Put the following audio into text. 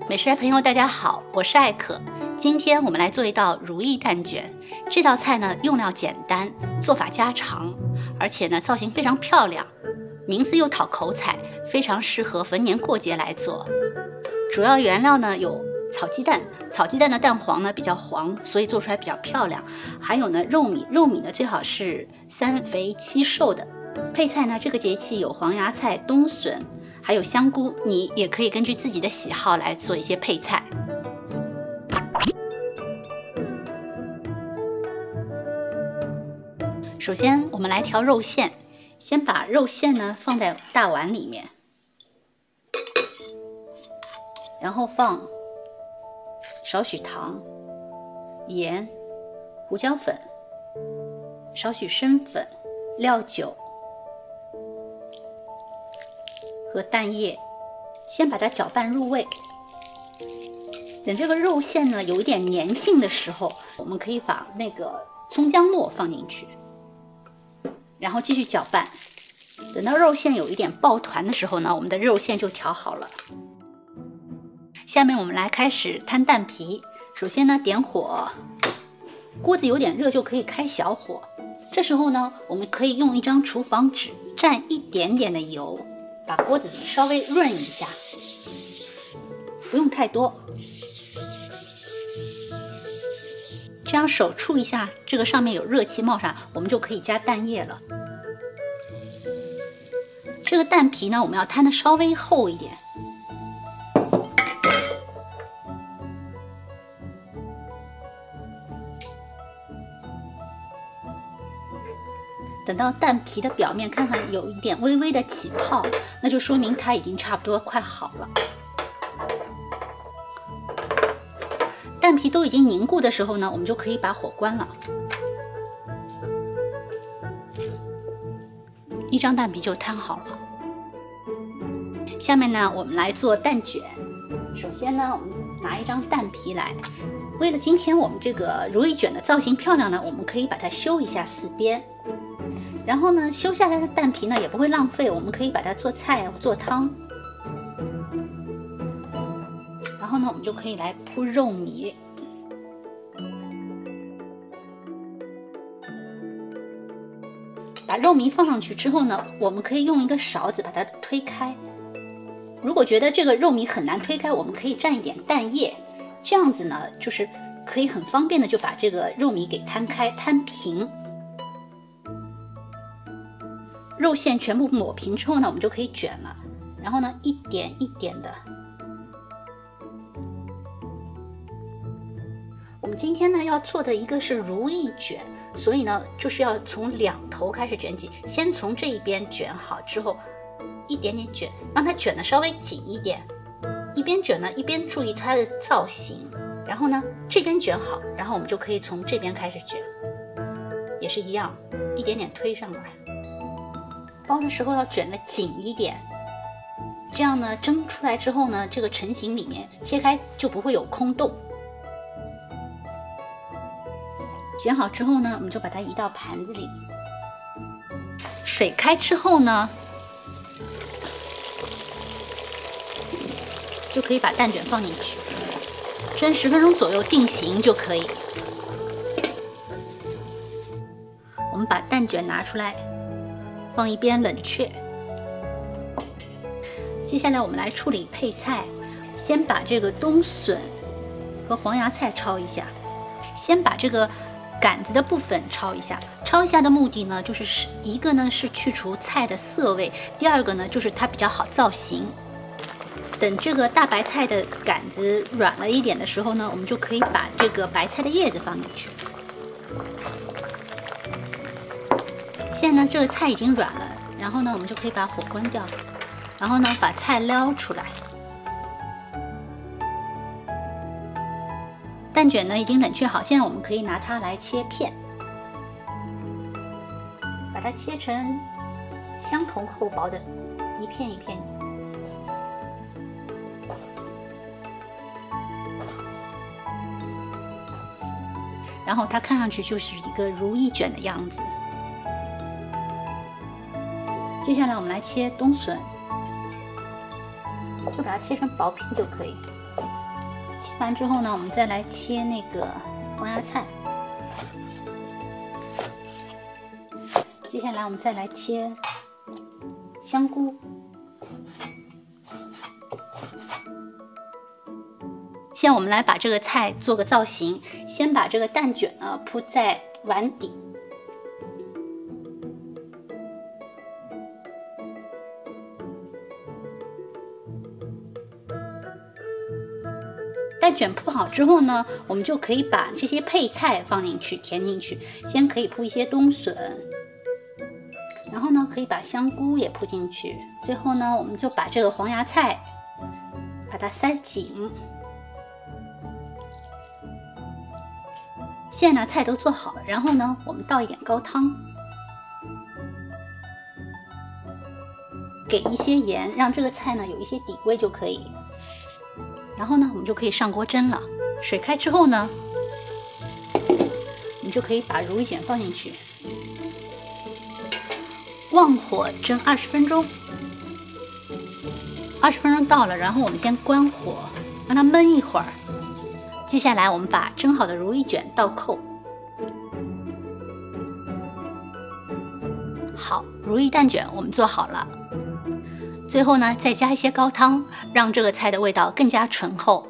美食朋友大家好，我是艾可。今天我们来做一道如意蛋卷。这道菜呢，用料简单，做法家常，而且呢造型非常漂亮，名字又讨口彩，非常适合逢年过节来做。主要原料呢有炒鸡蛋，炒鸡蛋的蛋黄呢比较黄，所以做出来比较漂亮。还有呢肉米，肉米呢最好是3肥7瘦的。配菜呢，这个节气有黄芽菜、冬笋，还有香菇，你也可以根据自己的喜好来做一些配菜。首先，我们来调肉馅，先把肉馅呢放在大碗里面，然后放少许糖、盐、胡椒粉、少许生粉、料酒和蛋液，先把它搅拌入味。等这个肉馅呢有一点粘性的时候，我们可以把那个葱姜末放进去，然后继续搅拌。等到肉馅有一点抱团的时候呢，我们的肉馅就调好了。下面我们来开始摊蛋皮。首先呢，点火，锅子有点热就可以开小火。这时候呢，我们可以用一张厨房纸蘸一点点的油，把锅子稍微润一下，不用太多。这样手触一下，这个上面有热气冒上，我们就可以加蛋液了。这个蛋皮呢，我们要摊的稍微厚一点。等到蛋皮的表面看看有一点微微的起泡，那就说明它已经差不多快好了。蛋皮都已经凝固的时候呢，我们就可以把火关了。一张蛋皮就摊好了。下面呢，我们来做蛋卷。首先呢，我们拿一张蛋皮来。为了今天我们这个如意卷的造型漂亮呢，我们可以把它修一下4边。然后呢，修下来的蛋皮呢也不会浪费，我们可以把它做菜做汤。然后呢，我们就可以来铺肉糜。把肉糜放上去之后呢，我们可以用一个勺子把它推开。如果觉得这个肉糜很难推开，我们可以蘸一点蛋液，这样子呢，就是可以很方便的就把这个肉糜给摊开、摊平。肉馅全部抹平之后呢，我们就可以卷了。然后呢，一点一点的。我们今天呢要做的一个是如意卷，所以呢就是要从2头开始卷起，先从这一边卷好之后，一点点卷，让它卷的稍微紧一点。一边卷呢，一边注意它的造型。然后呢，这边卷好，然后我们就可以从这边开始卷，也是一样，一点点推上来。包的时候要卷得紧一点，这样呢蒸出来之后呢，这个成型里面切开就不会有空洞。卷好之后呢，我们就把它移到盘子里。水开之后呢，就可以把蛋卷放进去，蒸10分钟左右定型就可以。我们把蛋卷拿出来，放一边冷却。接下来我们来处理配菜，先把这个冬笋和黄芽菜焯一下，先把这个杆子的部分焯一下。焯一下的目的呢，就是一个呢是去除菜的涩味，第二个呢就是它比较好造型。等这个大白菜的杆子软了一点的时候呢，我们就可以把这个白菜的叶子放进去。现在呢，这个菜已经软了，然后呢，我们就可以把火关掉，然后呢，把菜撩出来。蛋卷呢已经冷却好，现在我们可以拿它来切片，把它切成相同厚薄的一片一片。然后它看上去就是一个如意卷的样子。接下来我们来切冬笋，就把它切成薄片就可以。切完之后呢，我们再来切那个黄芽菜。接下来我们再来切香菇。现在我们来把这个菜做个造型，先把这个蛋卷呢铺在碗底。蛋卷铺好之后呢，我们就可以把这些配菜放进去，填进去。先可以铺一些冬笋，然后呢，可以把香菇也铺进去。最后呢，我们就把这个黄芽菜把它塞紧。现在呢，菜都做好了，然后呢，我们倒一点高汤，给一些盐，让这个菜呢有一些底味就可以。然后呢，我们就可以上锅蒸了。水开之后呢，我们就可以把如意卷放进去，旺火蒸20分钟。20分钟到了，然后我们先关火，让它焖一会儿。接下来我们把蒸好的如意卷倒扣。好，如意蛋卷我们做好了。最后呢，再加一些高汤，让这个菜的味道更加醇厚。